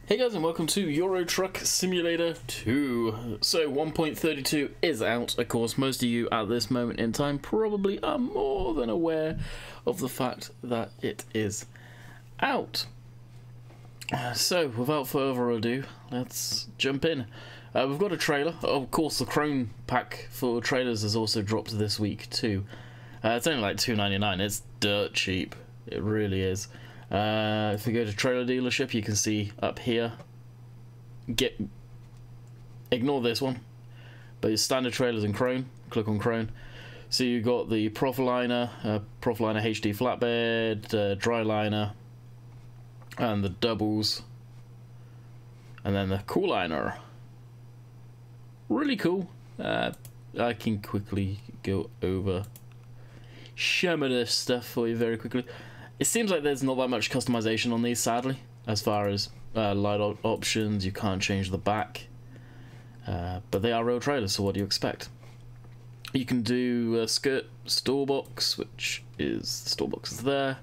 Hey guys, and welcome to Euro Truck Simulator 2. So 1.32 is out. Of course, most of you at this moment in time probably are more than aware of the fact that it is out. So without further ado, let's jump in. We've got a trailer. Of course, the Krone pack for trailers has also dropped this week too. It's only like $2.99. It's dirt cheap. It really is. If you go to trailer dealership, you can see up here. Ignore this one, but your standard trailers in Krone. Click on Krone. So you got the Profiliner, Profiliner HD flatbed, Dryliner, and the doubles, and then the Cooliner. Really cool. I can quickly go over some of this stuff for you very quickly. It seems like there's not that much customization on these, sadly, as far as light options. You can't change the back, but they are real trailers, so what do you expect? You can do a skirt store box, which is the store box is there,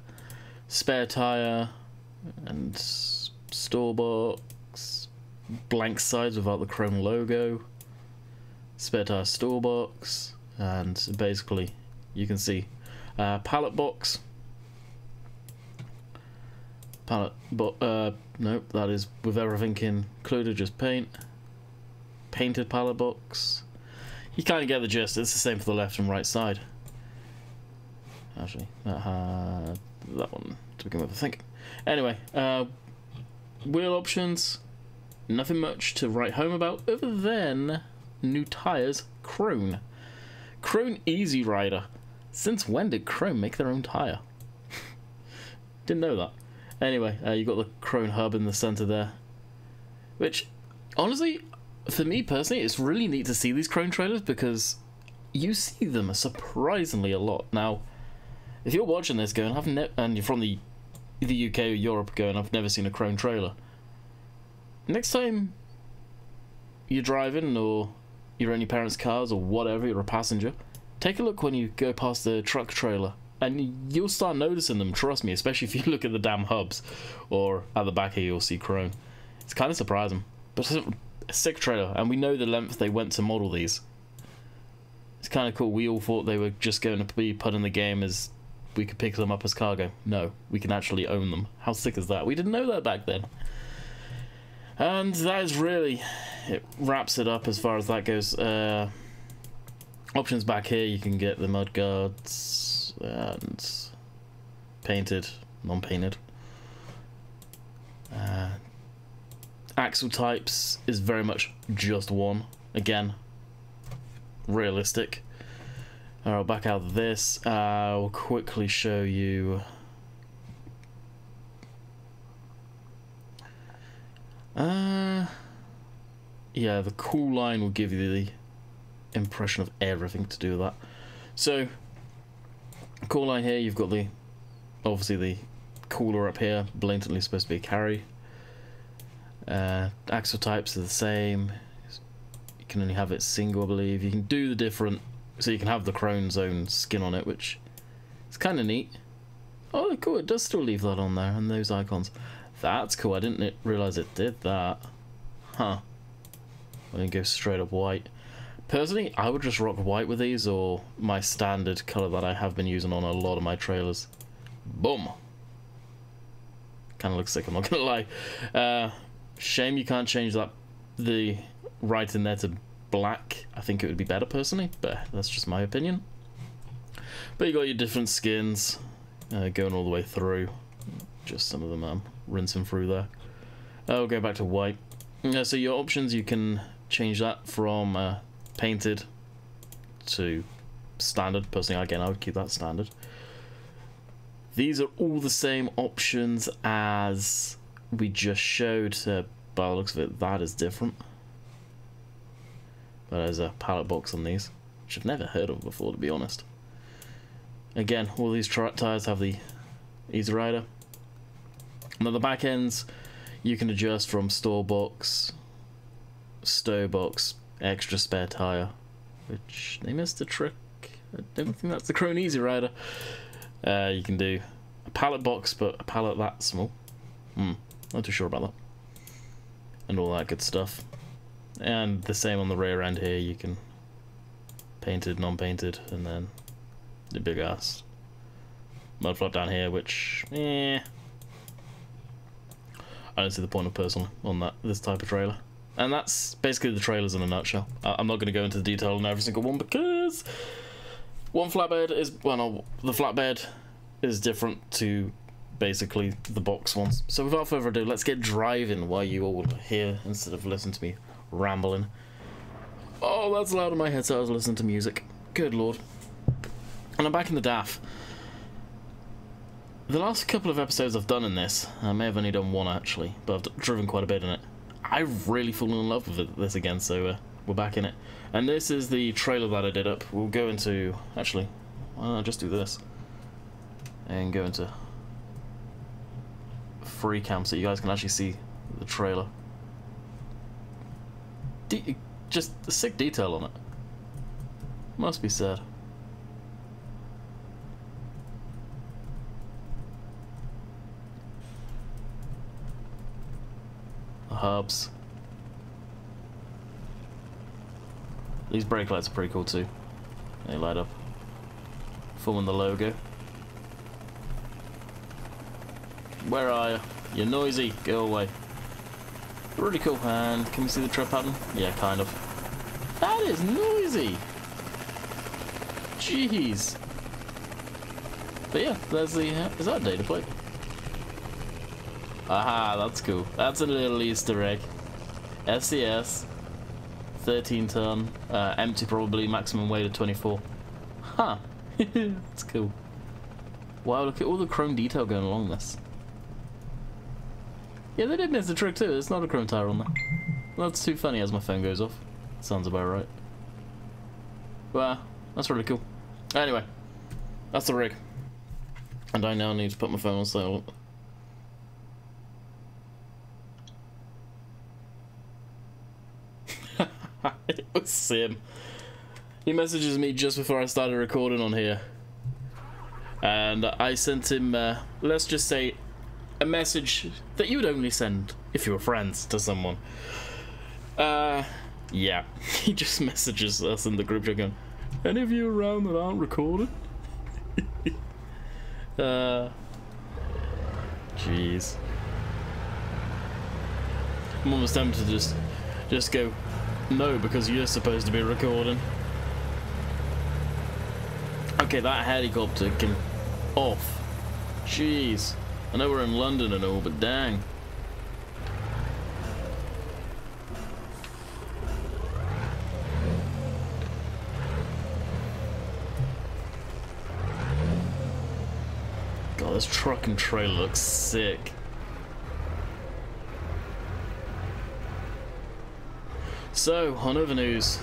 spare tire, and store box, blank sides without the Krone logo, spare tire store box, and basically you can see pallet box. Nope, that is with everything included, just painted pallet box. You kind of get the gist. It's the same for the left and right side. Actually, that had that one to begin with, I think. Anyway, wheel options, nothing much to write home about other than new tires. Krone Easy Rider. Since when did Krone make their own tire? Didn't know that. Anyway, you got the Krone hub in the center there, which, honestly, for me personally, it's really neat to see these Krone trailers because you see them surprisingly a lot. Now, if you're watching this going, and you're from the UK or Europe going, I've never seen a Krone trailer. Next time you're driving or you're in your parents' cars or whatever, you're a passenger, take a look when you go past the truck trailer. And you'll start noticing them, trust me, especially if you look at the damn hubs, or at the back here you'll see Krone. It's kind of surprising, but it's a sick trailer, and we know the length they went to model these. It's kind of cool. We all thought they were just going to be put in the game as we could pick them up as cargo. No, we can actually own them. How sick is that? We didn't know that back then. And that is really, it wraps it up as far as that goes. Options back here, you can get the mud guards, and painted, non-painted. Axle types is very much just one. Again, realistic. I'll back out of this. I'll quickly show you. Yeah, the cool line will give you the impression of everything to do with that. So, cool line here, you've got the, obviously the cooler up here, blatantly supposed to be a carry. Axle types are the same. You can only have it single, I believe. You can do the different, so you can have the Krone's own skin on it, which is kind of neat. Oh, cool, it does still leave that on there, and those icons. That's cool, I didn't realise it did that. Huh. I didn't go straight up white. Personally, I would just rock white with these, or my standard colour that I have been using on a lot of my trailers. Boom! Kind of looks sick, I'm not gonna lie. Shame you can't change that, the right in there to black. I think it would be better personally, but that's just my opinion. But you got your different skins going all the way through. Just some of them I'm rinsing through there. We'll go back to white. So your options, you can change that from painted to standard. Personally, again, I would keep that standard. These are all the same options as we just showed. By the looks of it, that is different. But there's a pallet box on these, which I've never heard of before, to be honest. Again, all these tires have the Easy Rider. And at the back ends, you can adjust from store box, stow box, extra spare tire, which they missed a trick. I don't think that's the Krone Easy Rider. You can do a pallet box, but a pallet that small. Not too sure about that. and all that good stuff. And the same on the rear end here, you can painted, non-painted, and then the big ass mud flap down here, which, I don't see the point of personally on this type of trailer. And that's basically the trailers in a nutshell. I'm not going to go into the detail on every single one because one flatbed is, well, no, the flatbed is different to basically the box ones. So without further ado, let's get driving while you all hear instead of listening to me rambling. Oh, that's loud in my head, so I was listening to music. Good lord. And I'm back in the DAF. The last couple of episodes I've done in this, I may have only done one actually, but I've driven quite a bit in it. I've really fallen in love with this again, so we're back in it. And this is the trailer that I did up. We'll go into, actually, why don't I just do this? And go into free cam so you guys can actually see the trailer. Just a sick detail on it. Must be said. The hubs. These brake lights are pretty cool too. They light up. Forming the logo. Where are you? You're noisy. Go away. Really cool. And can we see the tread pattern? Yeah, kind of. That is noisy. Jeez. But yeah, there's the. Is that a data plate? Aha, that's cool. That's a little Easter egg. SCS. 13 ton. Empty probably. Maximum weight of 24. Huh. That's cool. Wow, look at all the chrome detail going along this. Yeah, they did miss the trick too. There's not a chrome tire on there. That's too funny as my phone goes off. Sounds about right. Wow, that's really cool. Anyway, that's the rig. And I now need to put my phone on silent. It was Sim. He messages me just before I started recording on here. And I sent him, let's just say, a message that you would only send if you were friends to someone. Yeah. He just messages us in the group chat going, any of you around that aren't recorded? Jeez. I'm almost tempted to just go, no, because you're supposed to be recording. Okay, that helicopter can off. Jeez. I know we're in London and all, but dang. God, this truck and trailer looks sick. So, on other news.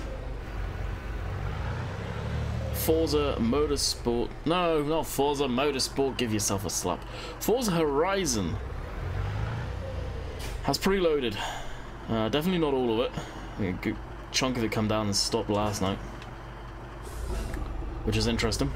Forza Motorsport. No, not Forza Motorsport. Give yourself a slap. Forza Horizon has preloaded. Definitely not all of it. A good chunk of it come down and stopped last night, which is interesting.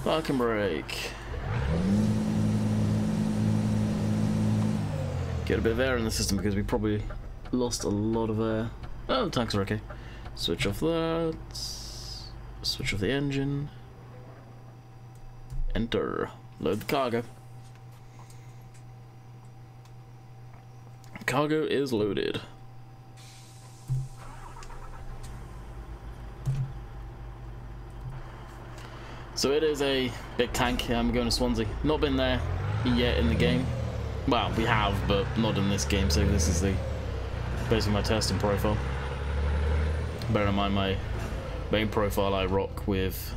Parking brake. Get a bit of air in the system because we probably lost a lot of air. Oh, the tanks are okay. Switch off that. Switch off the engine. Enter. Load the cargo. Cargo is loaded. So it is a big tank. I'm going to Swansea. Not been there yet in the game. Well, we have, but not in this game. So this is basically my testing profile. Bear in mind my main profile I rock with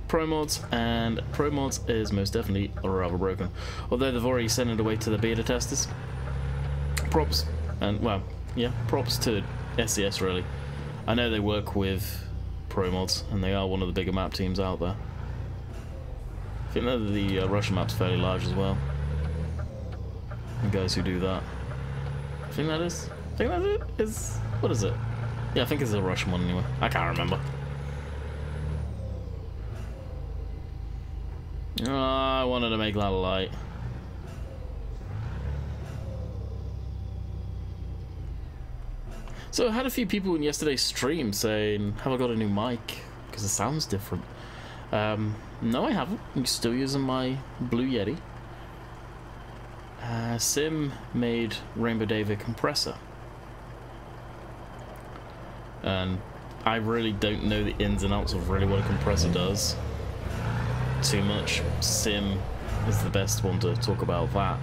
Pro Mods, and Pro Mods is most definitely rather broken. Although they've already sent it away to the beta testers. Props, and well, yeah, props to SCS really. I know they work with Pro Mods, and they are one of the bigger map teams out there. I think that the Russian map's fairly large as well. The guys who do that. I think that is. I think that's it. What is it? Yeah, I think it's a Russian one anyway. I can't remember. Oh, I wanted to make that light. So I had a few people in yesterday's stream saying, have I got a new mic? Because it sounds different. No, I haven't. I'm still using my Blue Yeti. Sim made Rainbow David compressor. And I really don't know the ins and outs of really what a compressor does too much. Sim is the best one to talk about that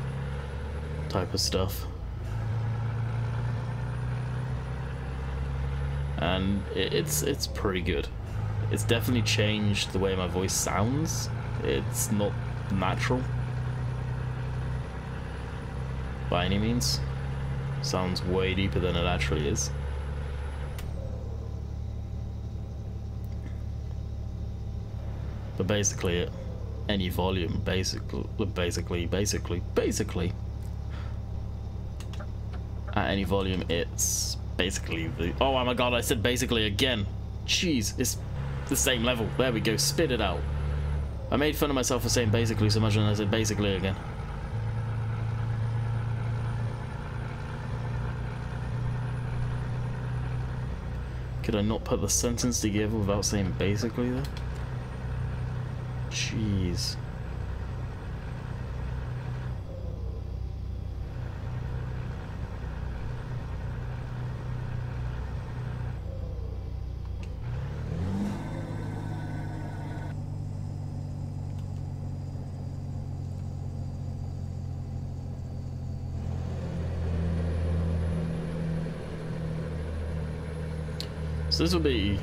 type of stuff. And it's pretty good. It's definitely changed the way my voice sounds. It's not natural by any means. Sounds way deeper than it actually is. But basically, at any volume, basically, at any volume, it's basically the. Oh my god! I said basically again. Jeez, it's the same level. There we go. Spit it out. I made fun of myself for saying basically so much, and I said basically again. Could I not put the sentence together without saying basically though? Jeez. So this will be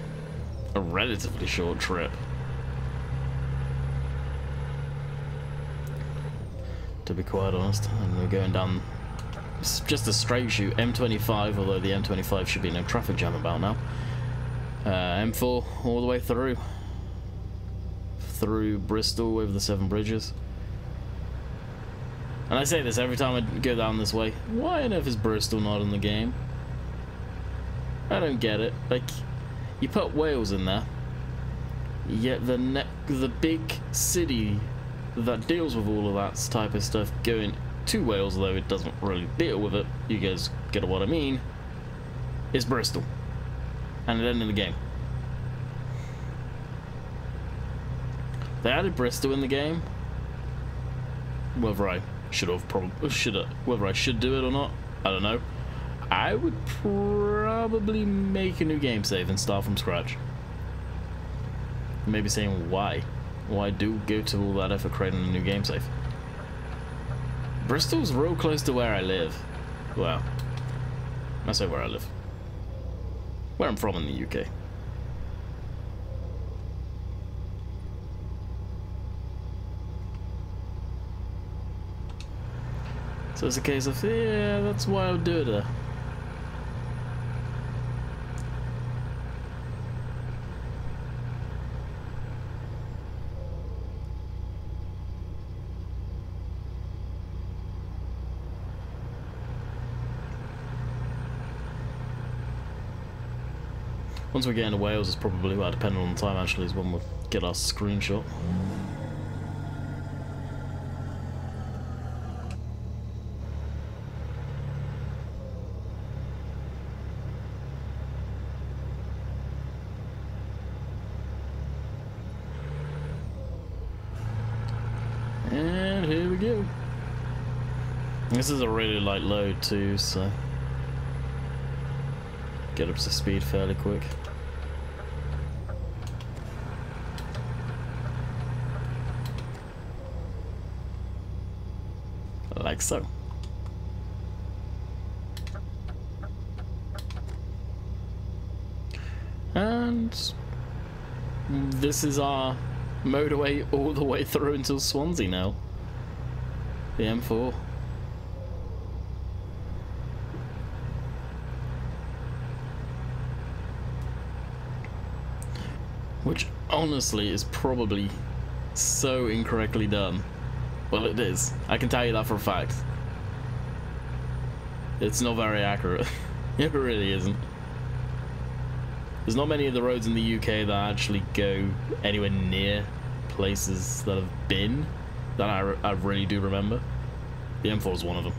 a relatively short trip. To be quite honest, and we're going down just a straight shoot M25, although the M25 should be no traffic jam about now. M4 all the way through Bristol over the 7 bridges. And I say this every time I go down this way. Why on earth is Bristol not in the game? I don't get it. Like, you put Wales in there, yet the big city that deals with all of that type of stuff going to Wales, though it doesn't really deal with it, you guys get what I mean, is Bristol. And it ended the game. They added Bristol in the game. Whether I should do it or not, I don't know. I would probably make a new game save and start from scratch. Maybe saying why. Why do go to all that effort creating a new game save? Bristol's real close to where I live. Well, I say where I live. Where I'm from in the UK. So it's a case of, yeah, that's why I would do it there. Once we get into Wales, it's probably, well, depending on the time actually, is when we'll get our screenshot. And here we go. This is a really light load too, so get up to speed fairly quick. Like so. And this is our motorway all the way through until Swansea now. The M4. Which honestly is probably so incorrectly done. Well, it is. I can tell you that for a fact. It's not very accurate. It really isn't. There's not many of the roads in the UK that actually go anywhere near places that have been that I really do remember. The M4 is one of them.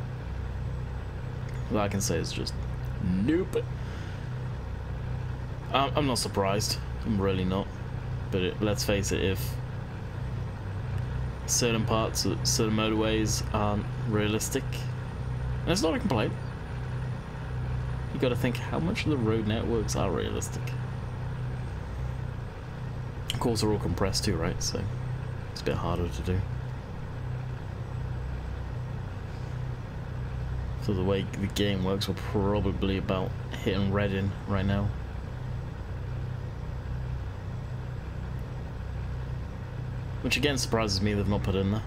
All I can say is just nope. I'm not surprised. I'm really not. But let's face it, if certain parts, certain motorways aren't realistic, and it's not a complaint, you gotta think how much of the road networks are realistic. Of course, they're all compressed too, right? So it's a bit harder to do. So the way the game works, we're probably about hitting Reading right now. Which again surprises me they've not put in there.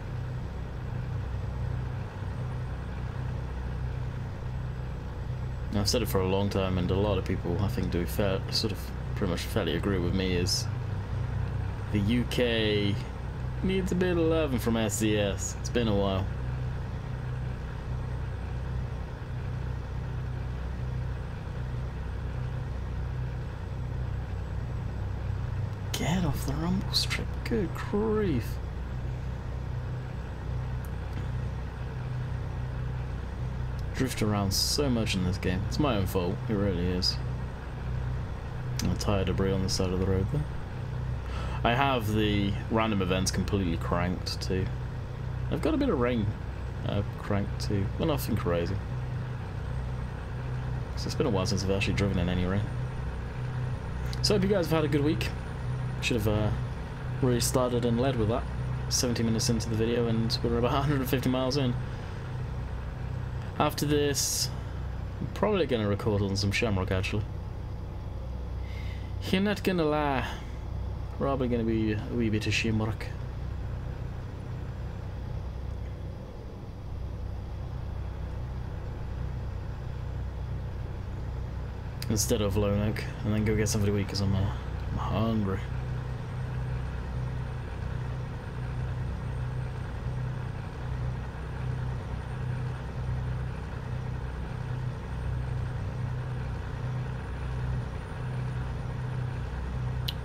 Now, I've said it for a long time, and a lot of people I think do sort of pretty much fairly agree with me, is the UK needs a bit of loving from SCS. It's been a while. Get off the rumble strip, good grief. Drift around so much in this game. It's my own fault, it really is. Tire debris on the side of the road there. I have the random events completely cranked too. I've got a bit of rain cranked too, but nothing crazy. So it's been a while since I've actually driven in any rain. So I hope you guys have had a good week. Should have really started and led with that. 70 minutes into the video and we're about 150 miles in. After this, I'm probably going to record on some Shamrock actually. You're not going to lie. Probably going to be a wee bit of Shamrock. Instead of Lone Oak, and then go get something to eat because I'm hungry.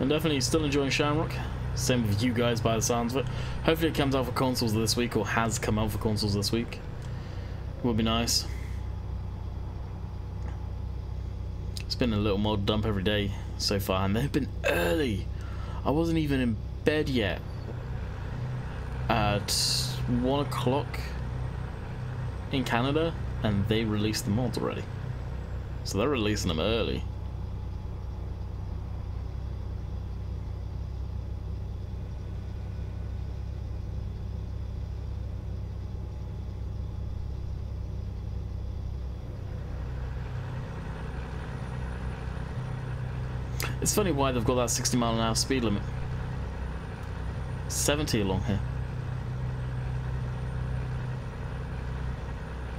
I'm definitely still enjoying Shamrock. Same with you guys by the sounds of it. Hopefully it comes out for consoles this week, or has come out for consoles this week. Would be nice. It's been a little mod dump every day so far, and they've been early. I wasn't even in bed yet at 1 o'clock in Canada, and they released the mods already. So they're releasing them early. It's funny why they've got that 60-mile-an-hour speed limit. 70 along here.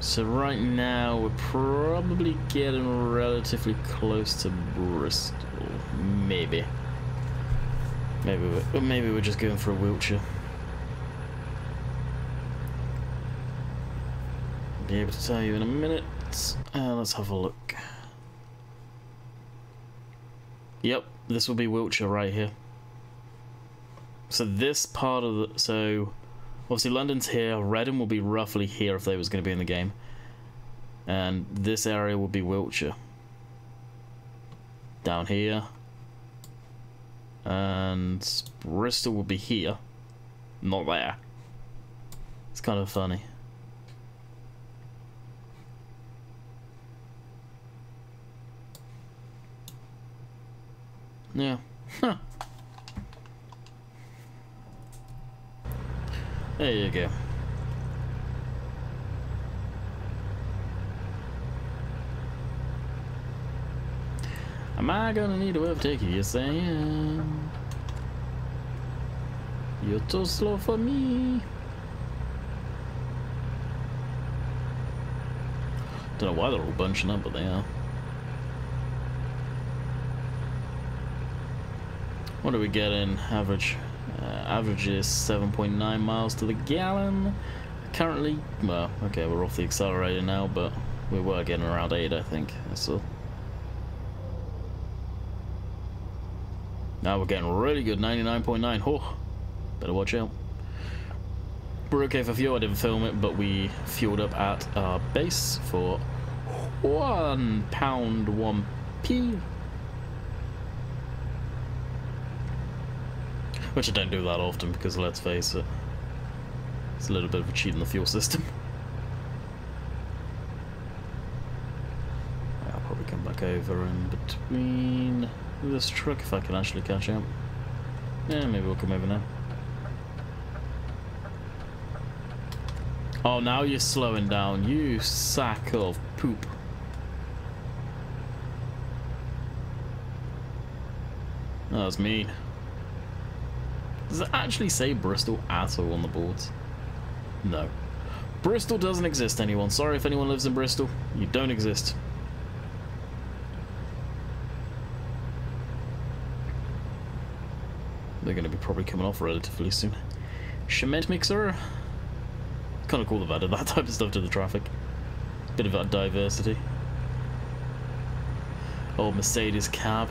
So right now we're probably getting relatively close to Bristol. Maybe. Maybe we're just going for a Wiltshire. Be able to tell you in a minute. Let's have a look. Yep, this will be Wiltshire right here. So this part of the... So, obviously London's here. Reading will be roughly here if they was going to be in the game. And this area will be Wiltshire. Down here. And Bristol will be here. Not there. It's kind of funny. Yeah. Huh. There you go. Am I gonna need to overtake you? Yes, I am. You're too slow for me. Don't know why they're all bunching up, but they are. What do we get in average? Average is 7.9 miles to the gallon. Currently, well, okay, we're off the accelerator now, but we were getting around 8, I think. So Now we're getting really good, 99.9. Oh, better watch out. We're okay for fuel. I didn't film it, but we fueled up at our base for £1, 1p. Which I don't do that often because, let's face it, it's a little bit of a cheat in the fuel system. I'll probably come back over in between this truck if I can actually catch up. Yeah, maybe we'll come over now. Oh, now you're slowing down, you sack of poop. That was mean. Does it actually say Bristol at all on the boards? No. Bristol doesn't exist, anyone. Sorry if anyone lives in Bristol. You don't exist. They're going to be probably coming off relatively soon. Cement mixer. Kind of cool they've added that type of stuff to the traffic. Bit of that diversity. Old Mercedes cab.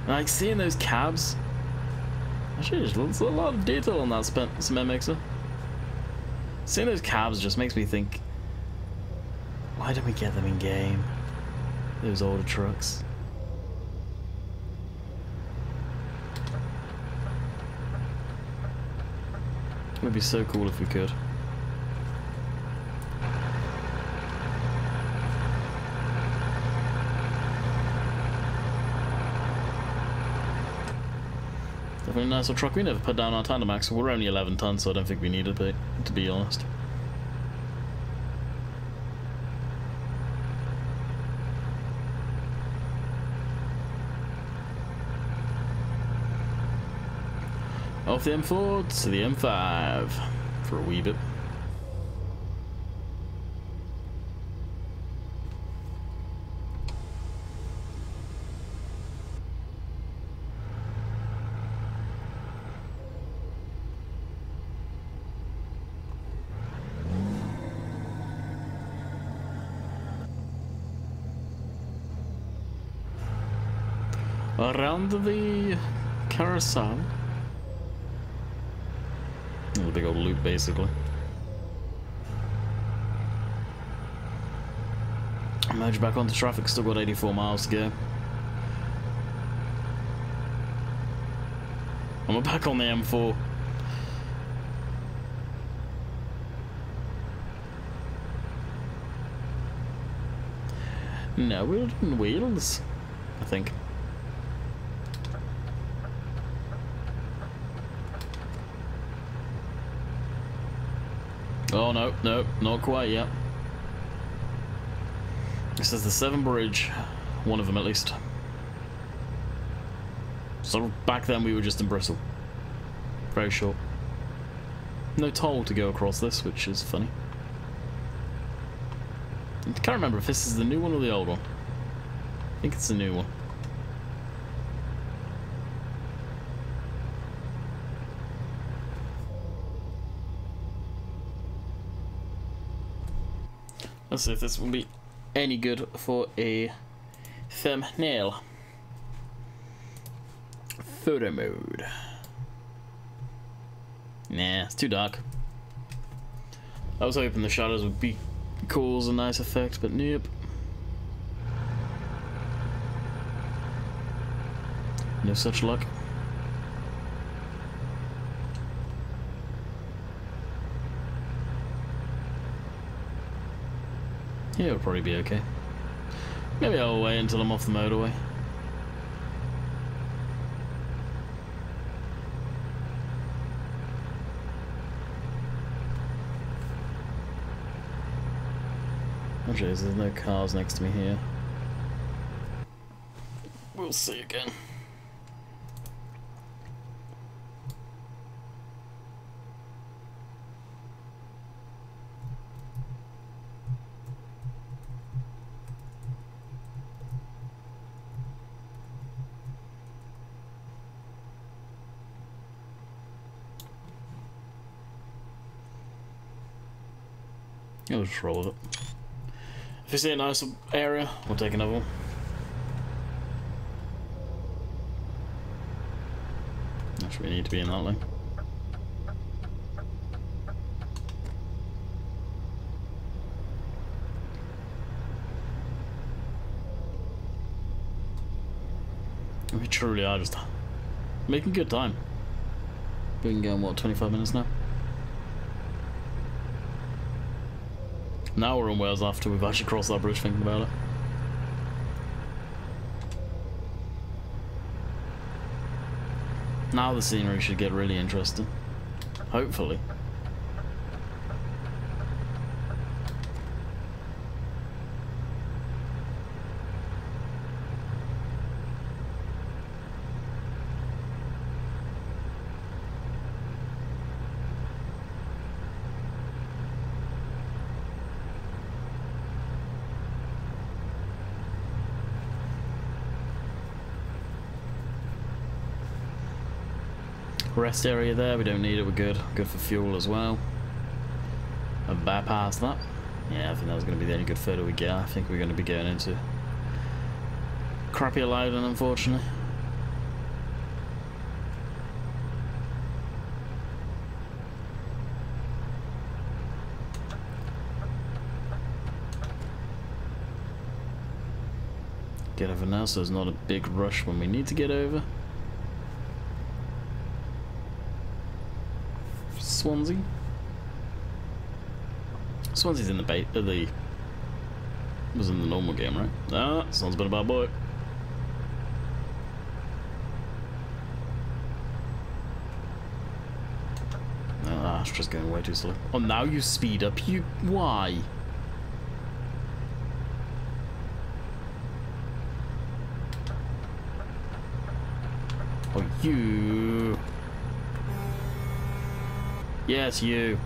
I like seeing those cabs. Actually, there's a lot of detail on that cement mixer. Seeing those cabs just makes me think, why don't we get them in game? Those older trucks. It would be so cool if we could. Definitely a nice little truck. We never put down our tandem axle. We're only 11 tons, so I don't think we need it, to be honest. Off the M4 to the M5 for a wee bit. Around the carousel. A big old loop, basically. Merge back onto traffic, still got 84 miles to go. And we're back on the M4. No, we're in wheels, I think. Oh no, no, not quite yet. This is the Severn Bridge, one of them at least. So back then we were just in Bristol. Very short. No toll to go across this, which is funny. I can't remember if this is the new one or the old one. I think it's the new one. Let's see if this will be any good for a thumbnail. Photo mode. Nah, it's too dark. I was hoping the shadows would be cause a nice effect, but nope. No such luck. Yeah, it'll probably be okay. Maybe I'll wait until I'm off the motorway. Actually, there's no cars next to me here. We'll see again. I'll just roll with it. If you see a nice area, we'll take another one. much we need to be in that lane. We truly are just making good time. We've been going, what, 25 minutes now? Now we're in Wales after we've actually crossed that bridge, thinking about it. Now the scenery should get really interesting. Hopefully. Rest area there, we don't need it, we're good. Good for fuel as well. And bypass that. Yeah, I think that was going to be the only good photo we get. I think we're going to be going into crappy Loudon, unfortunately. Get over now so there's not a big rush when we need to get over. Swansea. Swansea's in the was in the normal game, right? Ah, someone's been a bad boy. Ah, it's just going way too slow. Oh, now you speed up. You why? Oh, you. Yes, you.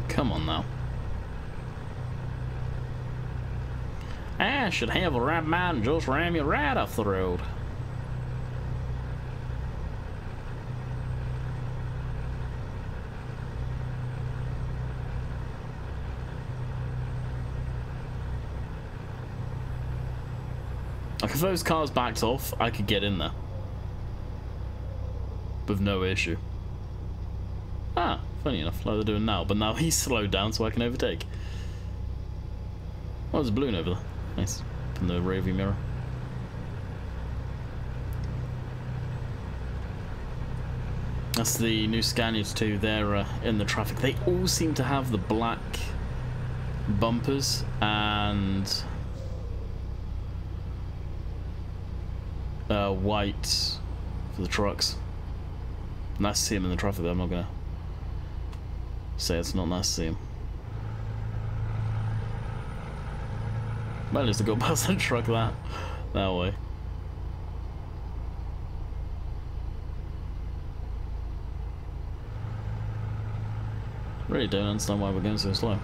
Come on now. I should have a right mind and just ram you right off the road. Like, if those cars backed off, I could get in there. With no issue. Ah, funny enough, like they're doing now. But now he's slowed down so I can overtake. Oh, there's a balloon over there. Nice. In the rearview mirror. That's the new Scanias too. They're in the traffic. They all seem to have the black bumpers and white for the trucks. Nice to see them in the traffic though. I'm not gonna say it's not nice to see them. Well, at least to go past the truck that way. Really don't understand why we're going so slow.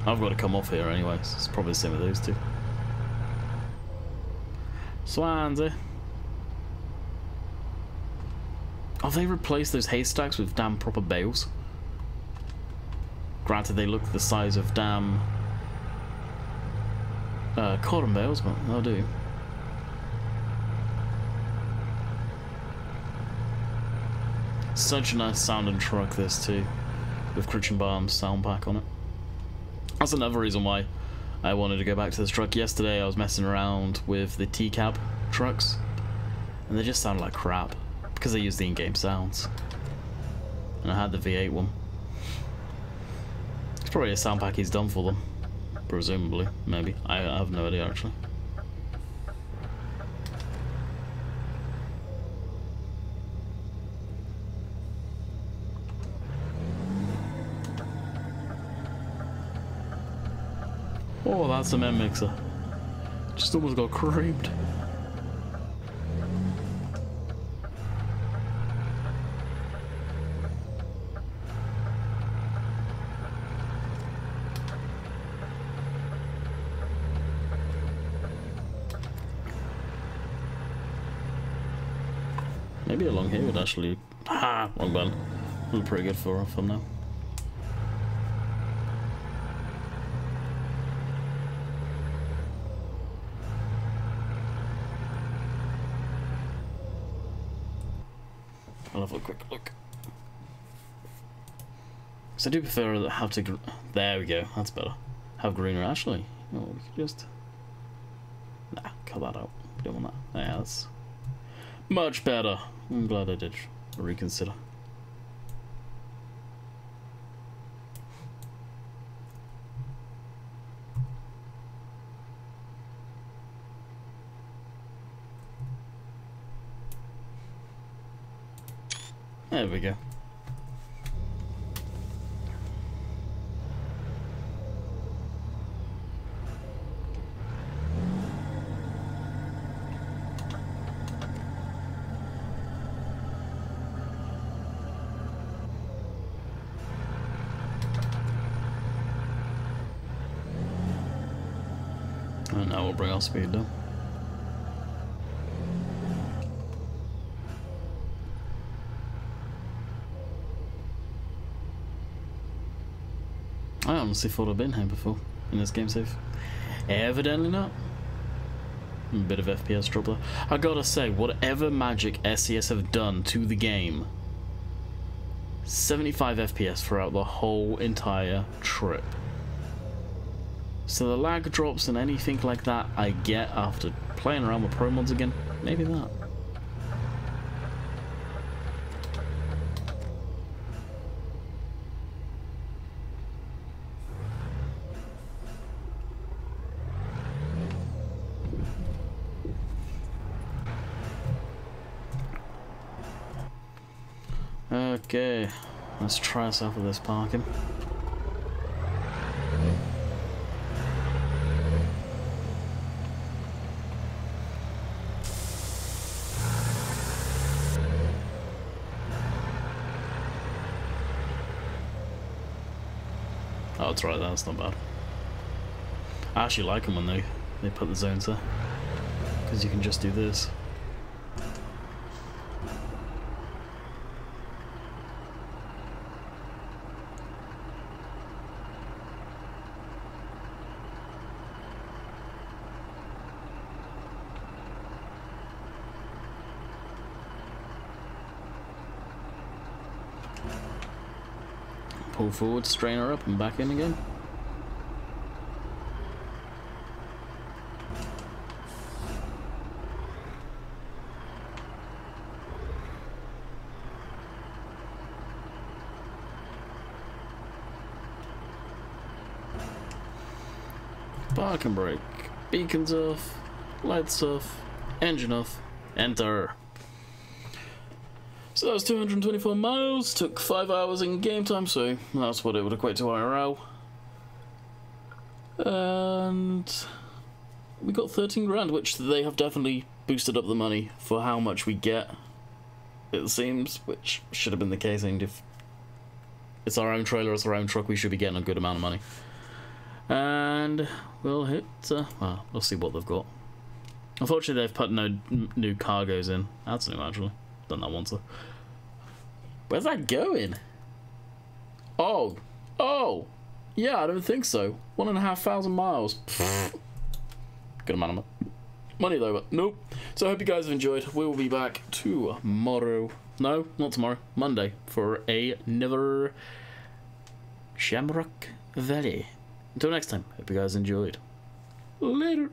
I've got to come off here anyway, so it's probably the same with those two. Swansea. Oh, they replaced those haystacks with damn proper bales. Granted, they look the size of damn cotton bales, but they'll do. Such a nice sounding truck, this too, with Critchin Barnes sound pack on it. That's another reason why I wanted to go back to this truck. Yesterday I was messing around with the T-cab trucks, and they just sound like crap because they use the in-game sounds. And I had the V8 one. It's probably a sound pack he's done for them, presumably, maybe. I have no idea actually. Oh, that's a cement mixer. Just almost got creamed. Maybe along here would actually... Ah, wrong button. Look pretty good for a thumbnail. I'll have a quick look. So I do prefer how to... There we go, that's better. Have greener, actually. Oh, we could just... Nah, cut that out. We don't want that. Yeah, that's much better. I'm glad I did reconsider. There we go. And now we'll bring our speed down. I honestly thought I'd been here before in this game save. Evidently not. A bit of FPS drop there. I gotta say, whatever magic SES have done to the game, 75 FPS throughout the whole entire trip. So the lag drops and anything like that I get after playing around with Pro mods again, maybe that. Okay, let's try us out with this parking. Oh, it's right there, that's not bad. I actually like them when they put the zones there, because you can just do this. Pull forward, strain her up, and back in again. Park and brake. Beacons off. Lights off. Engine off. Enter. So that was 224 miles, took 5 hours in game time, so that's what it would equate to IRL. And we got 13 grand, which they have definitely boosted up the money for how much we get, it seems, which should have been the case. And if it's our own trailer, it's our own truck, we should be getting a good amount of money. And we'll hit, well, we'll see what they've got. Unfortunately, they've put no new cargoes in. That's new, actually. Done that once though. Where's that going? Oh, yeah, I don't think so. 1,500 miles. Pfft. Good amount of money though, but nope. So I hope you guys have enjoyed. We will be back tomorrow. No, not tomorrow. Monday for another Shamrock Valley. Until next time, hope you guys enjoyed. Later.